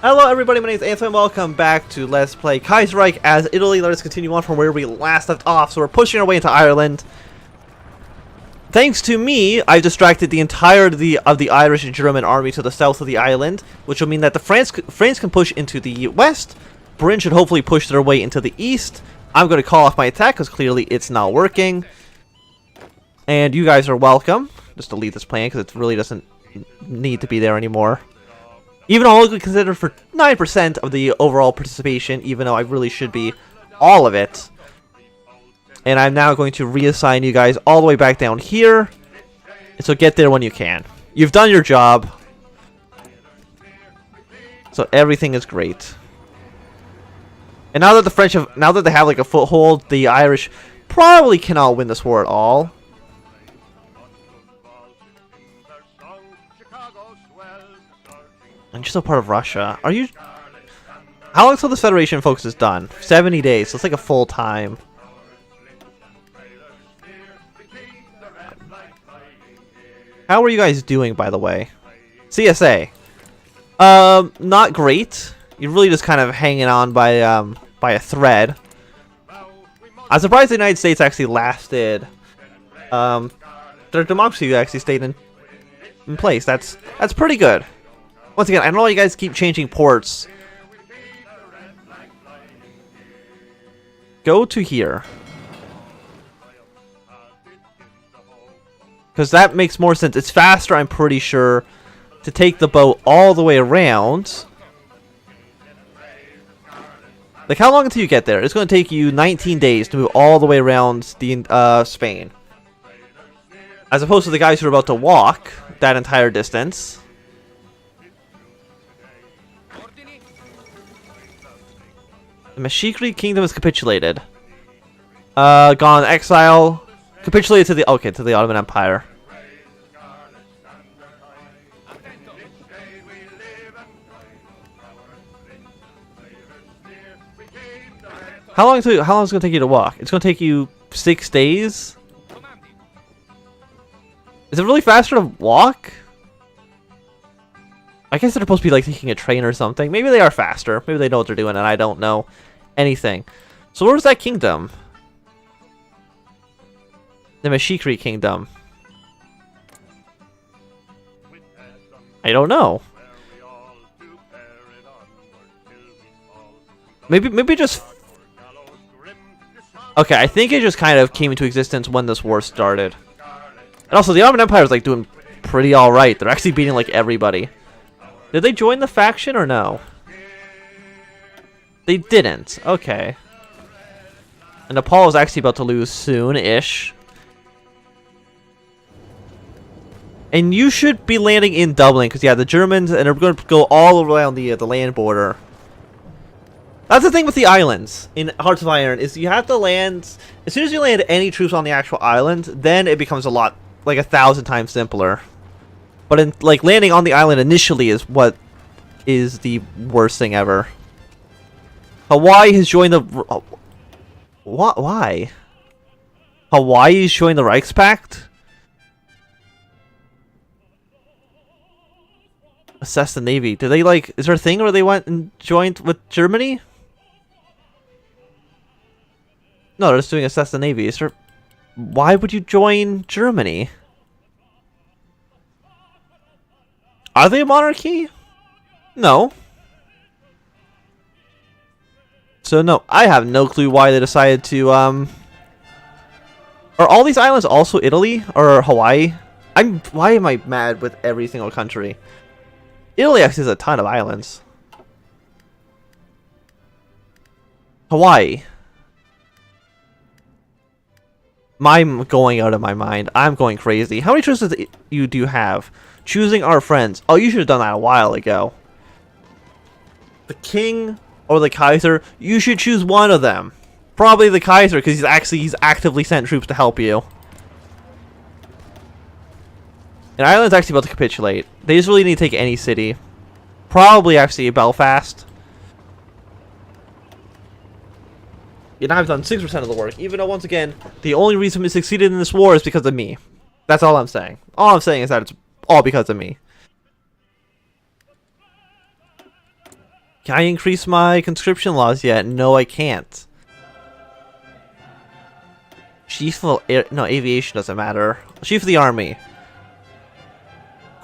Hello everybody, my name is Anthony and welcome back to Let's Play Kaiserreich as Italy. Let us continue on from where we last left off. So we're pushing our way into Ireland. Thanks to me, I've distracted the entirety of the Irish and German army to the south of the island, which will mean that the France can push into the west. Britain should hopefully push their way into the east. I'm going to call off my attack because clearly it's not working. And you guys are welcome. Just delete this plan because it really doesn't need to be there anymore. Even though I'll consider for 9% of the overall participation, even though I really should be all of it. And I'm now going to reassign you guys all the way back down here. And so get there when you can. You've done your job. So everything is great. And now that the French have, now that they have like a foothold, the Irish probably cannot win this war at all. I'm just a part of Russia. Are you? How long till this Federation focus is done? 70 days. So it's like a full time. How are you guys doing, by the way? CSA. Not great. You're really just kind of hanging on by a thread. I'm surprised the United States actually lasted. Their democracy actually stayed in place. That's pretty good. Once again, I know you guys keep changing ports. Go to here. Because that makes more sense. It's faster, I'm pretty sure, to take the boat all the way around. Like, how long until you get there? It's going to take you 19 days to move all the way around the Spain. As opposed to the guys who are about to walk that entire distance. The Mashikri Kingdom has capitulated. Gone exile. Capitulated to the to the Ottoman Empire. How long is it going to take you to walk? It's going to take you 6 days. Is it really faster to walk? I guess they're supposed to be like taking a train or something. Maybe they are faster. Maybe they know what they're doing and I don't know anything. So where's that kingdom? The Mashikri Kingdom. I don't know. Maybe just... Okay, I think it just kind of came into existence when this war started. And also, the Ottoman Empire is like doing pretty alright. They're actually beating like everybody. Did they join the faction or no? They didn't. Okay. And Nepal is actually about to lose soon-ish. And you should be landing in Dublin, because yeah, the Germans, and they're going to go all around the land border. That's the thing with the islands in Hearts of Iron, is you have to land, as soon as you land any troops on the actual island, then it becomes a lot, like 1,000 times simpler. But in, like, landing on the island initially is what is the worst thing ever. Hawaii has joined the... What? Why? Hawaii has joined the Reichspakt? Assess the Navy. Did they, like... Is there a thing where they went and joined with Germany? No, they're just doing assess the Navy. Is there... Why would you join Germany? Are they a monarchy? No. So no, I have no clue why they decided to, Are all these islands also Italy? Or Hawaii? Why am I mad with every single country? Italy actually has a ton of islands. Hawaii. I'm going out of my mind. I'm going crazy. How many choices do you have? Choosing our friends. Oh, you should have done that a while ago. The king or the Kaiser. You should choose one of them. Probably the Kaiser, because he's actively sent troops to help you. And Ireland's actually about to capitulate. They just really need to take any city. Probably actually Belfast. And I've done 6% of the work, even though, once again, the only reason we succeeded in this war is because of me. That's all I'm saying. All I'm saying is that it's all because of me. Can I increase my conscription laws yet? No, I can't. Chief of air, no, aviation doesn't matter. Chief of the army.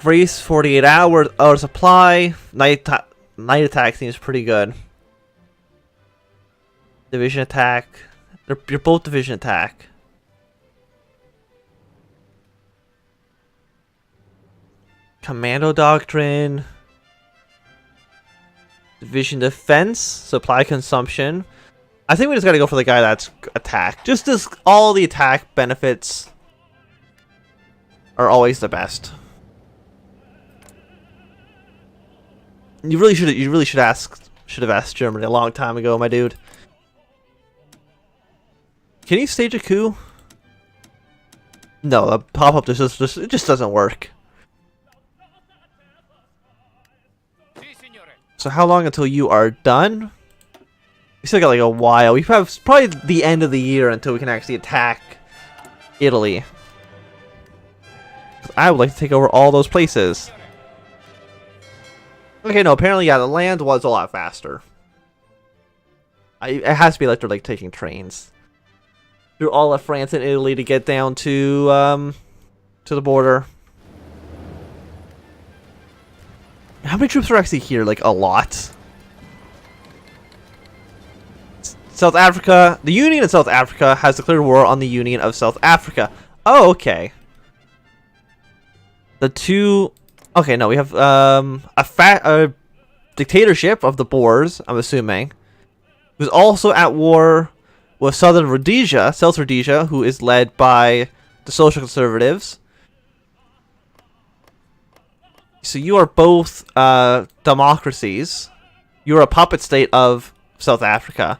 Grace 48 hour supply. Night attack seems pretty good. Division attack. You're both division attack. Commando doctrine. Division defense. Supply consumption. I think we just gotta go for the guy that's attack. Just as all the attack benefits are always the best. You really should have asked Germany a long time ago, my dude. Can you stage a coup? No, the pop-up it just doesn't work. So how long until you are done? We still got like a while. We have probably the end of the year until we can actually attack Italy. I would like to take over all those places. Okay, no, apparently, yeah, the land was a lot faster. It has to be like they're like taking trains through all of France and Italy to get down to the border. How many troops are actually here? Like a lot. South Africa. The Union of South Africa has declared war on the Union of South Africa. Oh, okay. The two. Okay, no, we have a dictatorship of the Boers, I'm assuming, who's also at war with South Rhodesia, who is led by the Social Conservatives. So you are both democracies. You're a puppet state of South Africa.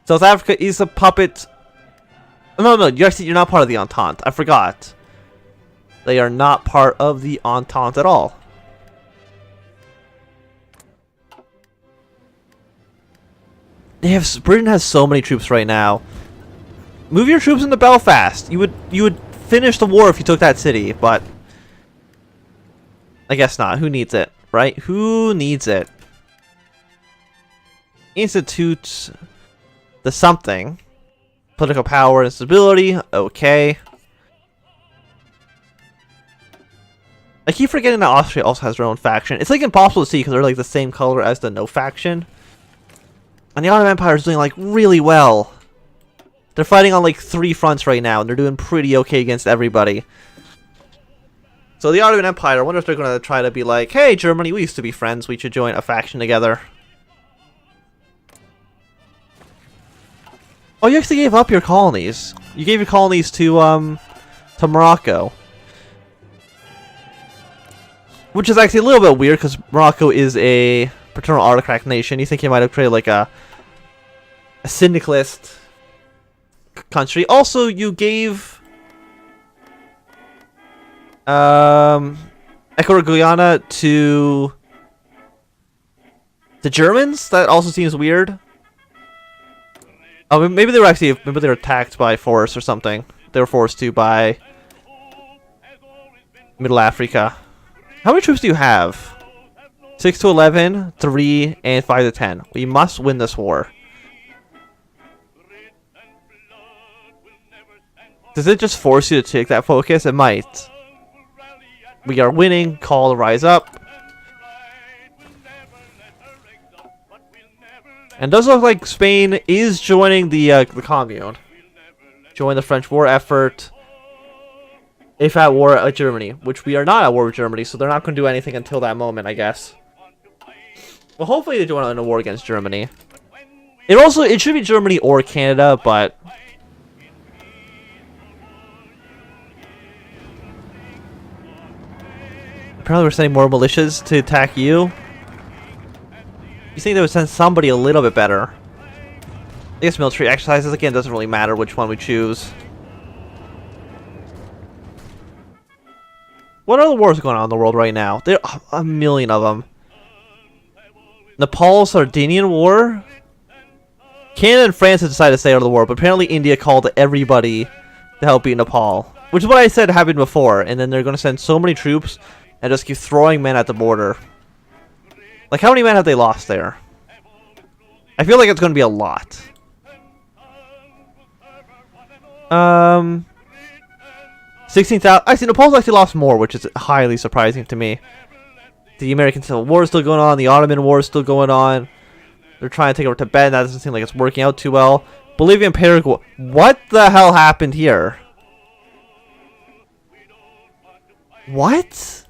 South Africa is a puppet. No, you're not part of the Entente. I forgot. They are not part of the Entente at all. Britain has so many troops right now. Move your troops into Belfast. You would finish the war if you took that city, but I guess not. Who needs it, right? Who needs it? Institute the something. Political power and stability. Okay. I keep forgetting that Austria also has their own faction. It's like impossible to see because they're like the same color as the no faction. And the Ottoman Empire is doing like really well. They're fighting on like 3 fronts right now and they're doing pretty okay against everybody. So the Ottoman Empire, I wonder if they're going to try to be like, hey Germany, we used to be friends, we should join a faction together. Oh, you actually gave up your colonies. You gave your colonies to Morocco. Which is actually a little bit weird because Morocco is a paternal autocratic nation. You think he might have created like a syndicalist country. Also, you gave Ecuador Guyana to the Germans? That also seems weird. Oh, maybe they were attacked by force or something. They were forced to by Middle Africa. How many troops do you have? 6 to 11, 3, and 5 to 10. We must win this war. Does it just force you to take that focus? It might. We are winning. Call rise up. And it does look like Spain is joining the Commune. Join the French war effort. If at war with Germany, which we are not at war with Germany, so they're not going to do anything until that moment, I guess. Well, hopefully they join in a war against Germany. It should be Germany or Canada, but apparently we're sending more militias to attack you. You think they would send somebody a little bit better? I guess military exercises, again, doesn't really matter which one we choose. What other wars going on in the world right now? There are a million of them. Nepal-Sardinian War? Canada and France have decided to stay out of the war, but apparently India called everybody to help beat Nepal. Which is what I said happened before, and then they're going to send so many troops and just keep throwing men at the border. Like, how many men have they lost there? I feel like it's going to be a lot. 16,000. I see Nepal's actually lost more, which is highly surprising to me. The American Civil War is still going on. The Ottoman War is still going on. They're trying to take over Tibet. That doesn't seem like it's working out too well. Bolivia and Paraguay. What the hell happened here? What?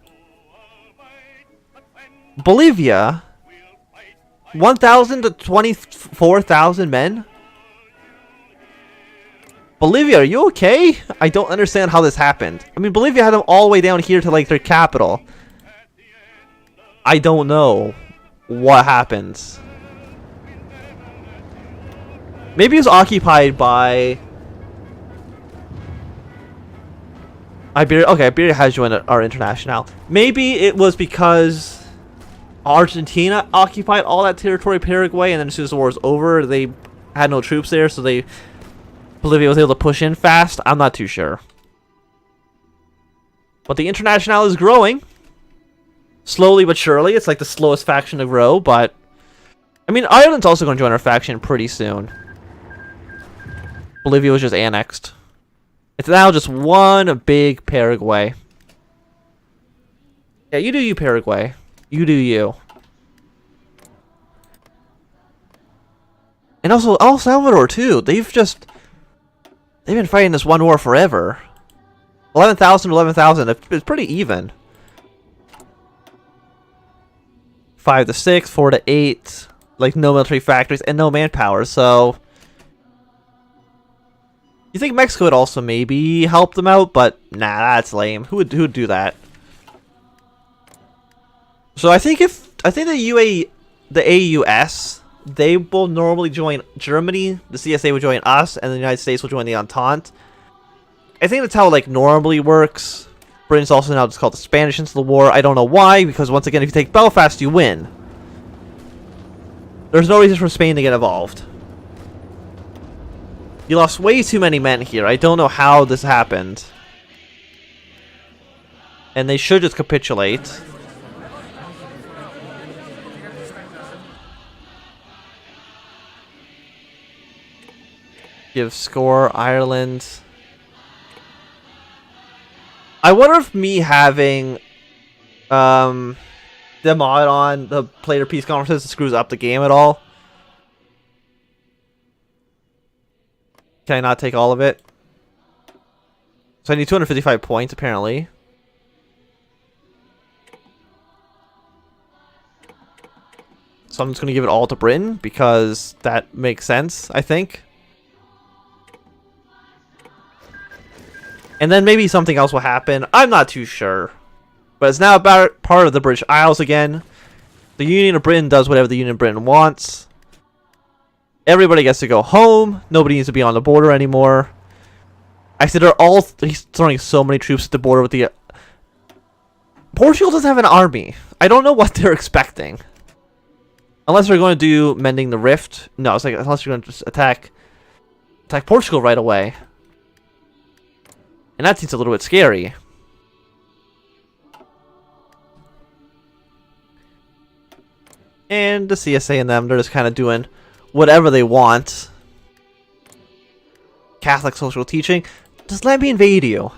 Bolivia? 1,000 to 24,000 men? Bolivia, are you okay? I don't understand how this happened. I mean, Bolivia had them all the way down here to, like, their capital. I don't know what happened. Maybe it was occupied by Iberia. Okay, Iberia has joined our international. Maybe it was because Argentina occupied all that territory, Paraguay, and then as soon as the war was over, they had no troops there, so Bolivia was able to push in fast. I'm not too sure. But the international is growing. Slowly but surely. It's like the slowest faction to grow, but I mean, Ireland's also going to join our faction pretty soon. Bolivia was just annexed. It's now just one big Paraguay. Yeah, you do you, Paraguay. You do you. And also El Salvador too. They've been fighting this one war forever. 11,000 to 11,000. It's pretty even. 5 to 6, 4 to 8. Like no military factories and no manpower. So you think Mexico would also maybe help them out, but nah, that's lame. Who would do that? So I think the AUS, they will normally join Germany, the CSA would join us, and the United States will join the Entente. I think that's how it like normally works. Britain's also now just called the Spanish into the war. I don't know why, because once again, if you take Belfast, you win. There's no reason for Spain to get involved. You lost way too many men here. I don't know how this happened. And they should just capitulate. Give score, Ireland. I wonder if me having the mod on the player peace conferences screws up the game at all. Can I not take all of it? So I need 255 points, apparently. So I'm just going to give it all to Britain, because that makes sense, I think. And then maybe something else will happen. I'm not too sure. But it's now about part of the British Isles again. The Union of Britain does whatever the Union of Britain wants. Everybody gets to go home. Nobody needs to be on the border anymore. I said he's throwing so many troops at the border with the... Portugal doesn't have an army. I don't know what they're expecting. Unless they're going to do Mending the Rift. No, it's like unless you're going to just attack Portugal right away. And that seems a little bit scary. And the CSA and them, they're just kind of doing whatever they want. Catholic social teaching. Just let me invade you.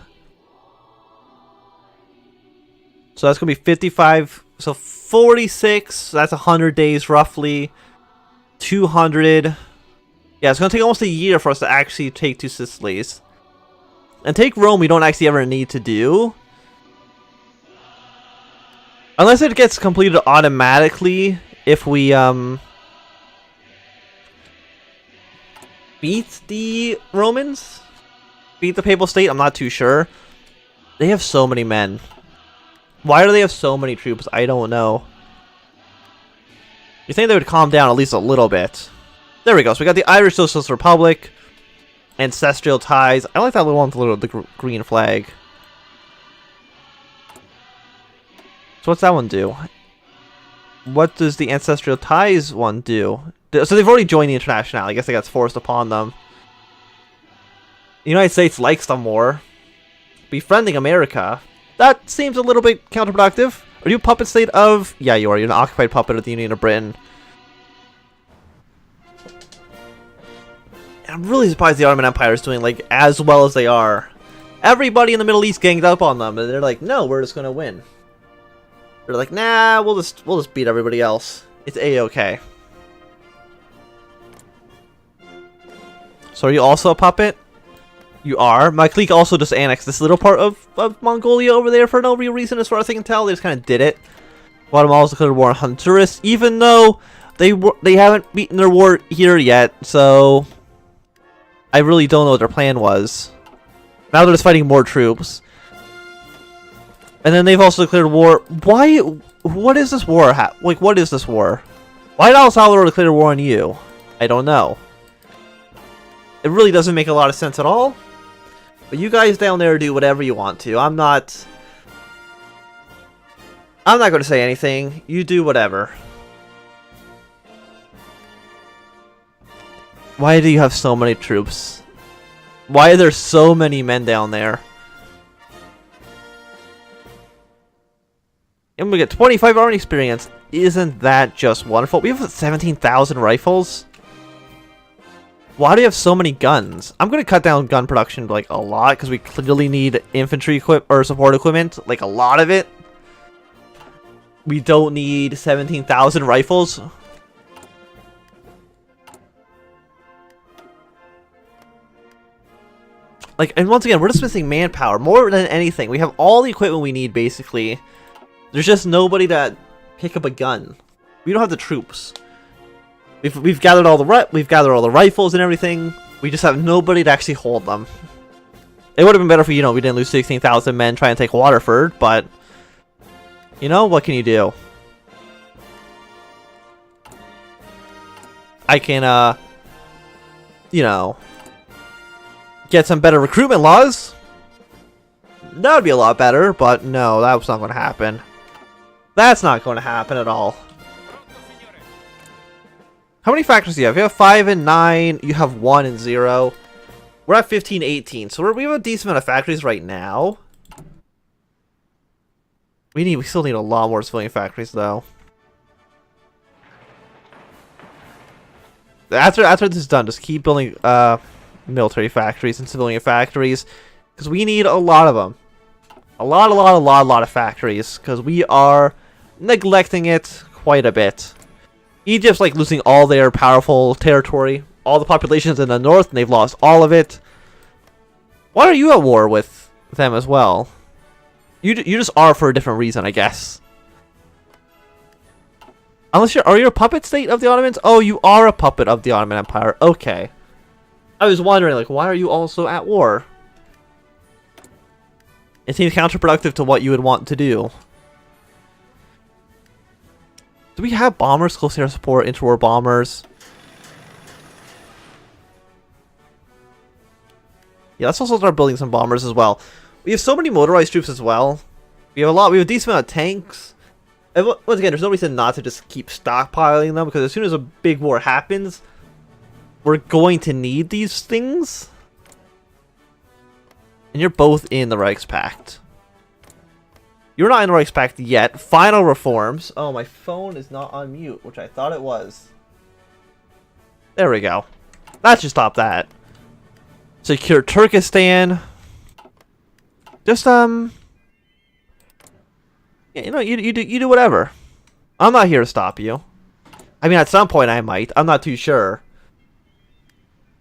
So that's going to be 55. So 46. So that's 100 days roughly. 200. Yeah, it's going to take almost a year for us to actually take 2 Sicilies. And take Rome we don't actually ever need to do. Unless it gets completed automatically if we beat the Romans? Beat the Papal State? I'm not too sure. They have so many men. Why do they have so many troops? I don't know. You think they would calm down at least a little bit. There we go. So we got the Irish Socialist Republic. Ancestral ties. I like that little one with the green flag. So what's that one do? What does the ancestral ties one do? So they've already joined the International. I guess they got forced upon them. The United States likes them more. Befriending America. That seems a little bit counterproductive. Are you a puppet state of... Yeah, you are. You're an occupied puppet of the Union of Britain. I'm really surprised the Ottoman Empire is doing like as well as they are. Everybody in the Middle East ganged up on them, and they're like, no, we're just gonna win. They're like, nah, we'll just beat everybody else. It's a-okay. So are you also a puppet? You are. My clique also just annexed this little part of Mongolia over there for no real reason, as far as I can tell. They just kind of did it. Guatemala's declared war on Honduras, even though they haven't beaten their war here yet. So I really don't know what their plan was. Now they're just fighting more troops. And then they've also declared war. Why? What is this war? Like, what is this war? Why did El Salvador declare war on you? I don't know. It really doesn't make a lot of sense at all. But you guys down there do whatever you want to. I'm not going to say anything. You do whatever. Why do you have so many troops? Why are there so many men down there? And we get 25 army experience. Isn't that just wonderful? We have 17,000 rifles. Why do you have so many guns? I'm going to cut down gun production like a lot because we clearly need infantry or support equipment, like a lot of it. We don't need 17,000 rifles. Like, and once again, we're just missing manpower more than anything. We have all the equipment we need basically. There's just nobody to pick up a gun. We don't have the troops. We've gathered all the rifles and everything. We just have nobody to actually hold them. It would have been better if we didn't lose 16,000 men trying to take Waterford, but what can you do? I can get some better recruitment laws. That would be a lot better, but no, that's not going to happen. That's not going to happen at all. How many factories do you have? You have 5 and 9. You have 1 and 0. We're at 15, 18. So we have a decent amount of factories right now. We still need a lot more civilian factories, though. After this is done, just keep building military factories and civilian factories, because we need a lot of them. A lot of factories, because we are neglecting it quite a bit. Egypt's like losing all their powerful territory. All the populations in the north, and they've lost all of it. Why are you at war with them as well? You just are for a different reason, I guess. Unless are you a puppet state of the Ottomans? Oh, you are a puppet of the Ottoman Empire. Okay. I was wondering, like, why are you also at war? It seems counterproductive to what you would want to do. Do we have bombers, close air support, interwar bombers? Yeah, let's also start building some bombers as well. We have so many motorized troops as well. We have a decent amount of tanks. And once again, there's no reason not to just keep stockpiling them, because as soon as a big war happens, we're going to need these things. And you're both in the Reichspakt. You're not in the Reichspakt yet. Final reforms. Oh, my phone is not on mute, which I thought it was. There we go. That should stop that. Secure Turkestan. Just, yeah, you do whatever. I'm not here to stop you. I mean, at some point I might. I'm not too sure.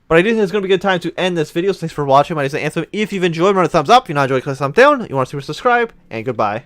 But I do think it's going to be a good time to end this video. So thanks for watching. My name is Anthem. If you've enjoyed, remember to thumbs up. If you're not enjoying, click thumbs down. If you want to subscribe, and goodbye.